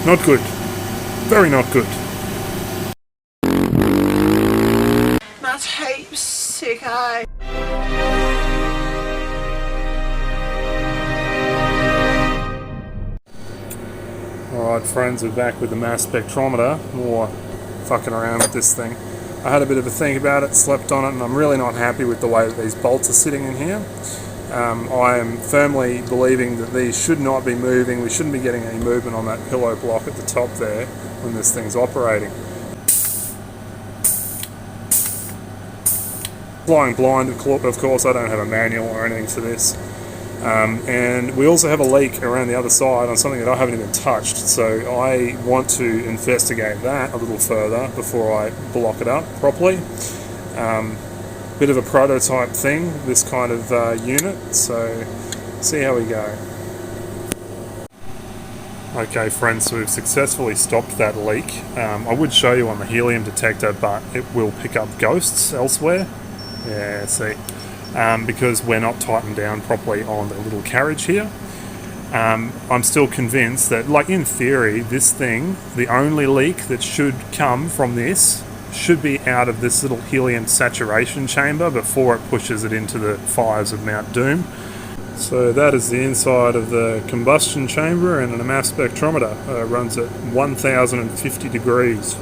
Not good. Very not good. That's heaps sick, eh? Alright friends, we're back with the mass spectrometer. More fucking around with this thing. I had a bit of a think about it, slept on it, and I'm really not happy with the way that these bolts are sitting in here. I am firmly believing that these should not be moving. We shouldn't be getting any movement on that pillow block at the top there when this thing's operating. Flying blind, of course, I don't have a manual or anything for this. And we also have a leak around the other side on something that I haven't even touched, so I want to investigate that a little further before I block it up properly. Bit of a prototype thing, this kind of unit, so see how we go. Okay friends, so we've successfully stopped that leak. I would show you on the helium detector, but it will pick up ghosts elsewhere. Yeah, see. Because we're not tightened down properly on the little carriage here. I'm still convinced that, like in theory, this thing, the only leak that should come from this should be out of this little helium saturation chamber before it pushes it into the fires of Mount Doom. So that is the inside of the combustion chamber, and a mass spectrometer runs at 1050 degrees.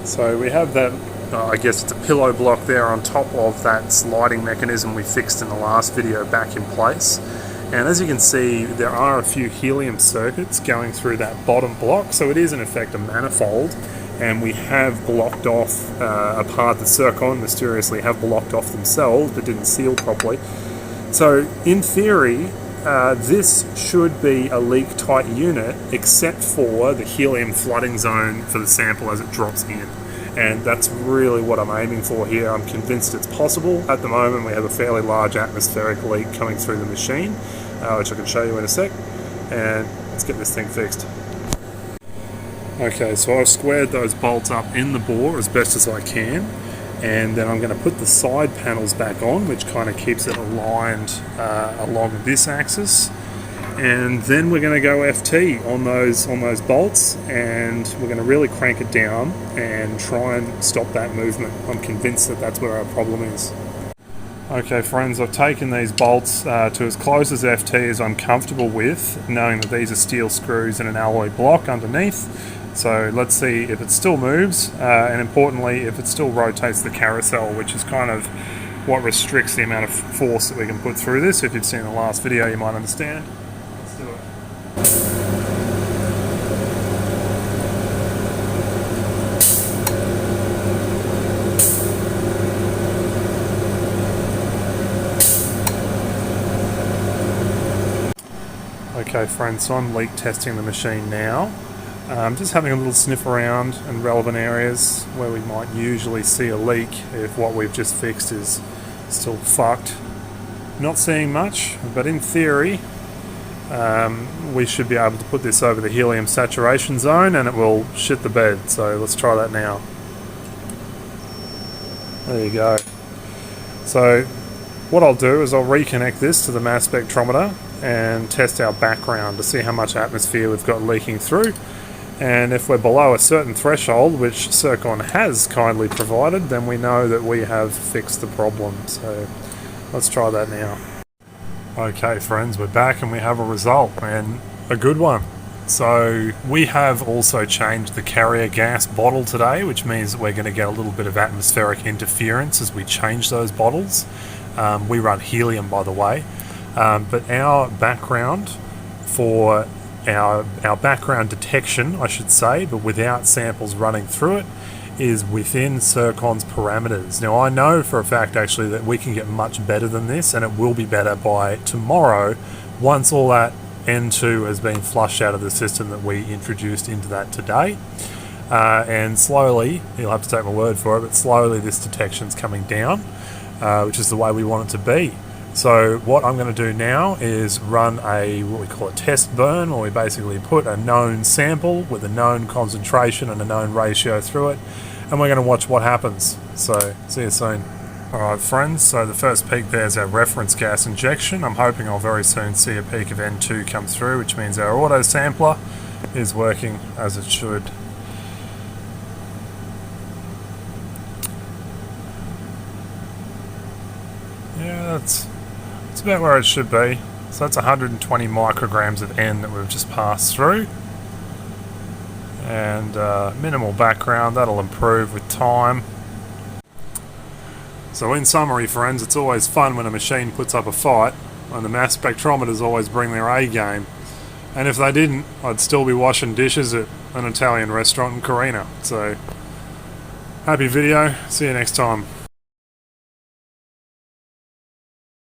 So we have that, I guess it's a pillow block there on top of that sliding mechanism we fixed in the last video back in place. And as you can see, there are a few helium circuits going through that bottom block, so it is in effect a manifold. And we have blocked off a part that Zircon mysteriously have blocked off themselves but didn't seal properly. So in theory, this should be a leak tight unit except for the helium flooding zone for the sample as it drops in. And that's really what I'm aiming for here. I'm convinced it's possible. At the moment we have a fairly large atmospheric leak coming through the machine, which I can show you in a sec. And let's get this thing fixed. Okay, so I've squared those bolts up in the bore as best as I can, and then I'm going to put the side panels back on, which kind of keeps it aligned along this axis. And then we're going to go FT on those bolts, and we're going to really crank it down and try and stop that movement. I'm convinced that that's where our problem is. Okay friends, I've taken these bolts to as close as FT as I'm comfortable with, knowing that these are steel screws and an alloy block underneath. So let's see if it still moves, and importantly if it still rotates the carousel, which is kind of what restricts the amount of force that we can put through this. If you've seen the last video you might understand. Let's do it. Okay friends, so I'm leak testing the machine now. Just having a little sniff around in relevant areas where we might usually see a leak if what we've just fixed is still fucked. Not seeing much, but in theory we should be able to put this over the helium saturation zone and it will shit the bed. So let's try that now. There you go. So what I'll do is I'll reconnect this to the mass spectrometer and test our background to see how much atmosphere we've got leaking through. And if we're below a certain threshold, which Zircon has kindly provided, then we know that we have fixed the problem. So let's try that now. Okay friends, we're back and we have a result, and a good one. So we have also changed the carrier gas bottle today, which means that we're going to get a little bit of atmospheric interference as we change those bottles. We run helium, by the way, but our background for our background detection, I should say, but without samples running through it, is within Zircon's parameters. Now I know for a fact actually that we can get much better than this, and it will be better by tomorrow once all that N2 has been flushed out of the system that we introduced into that today. And slowly, you'll have to take my word for it, but slowly this detection's coming down, which is the way we want it to be. So what I'm going to do now is run what we call a test burn, where we basically put a known sample with a known concentration and a known ratio through it, and we're going to watch what happens. So see you soon. Alright friends, so the first peak there is our reference gas injection. I'm hoping I'll very soon see a peak of N2 come through, which means our auto sampler is working as it should. Yeah, that's about where it should be. So that's 120 micrograms of N that we've just passed through. And minimal background, that'll improve with time. So in summary friends, it's always fun when a machine puts up a fight, and the mass spectrometers always bring their A game. And if they didn't, I'd still be washing dishes at an Italian restaurant in Carina. So, happy video, see you next time.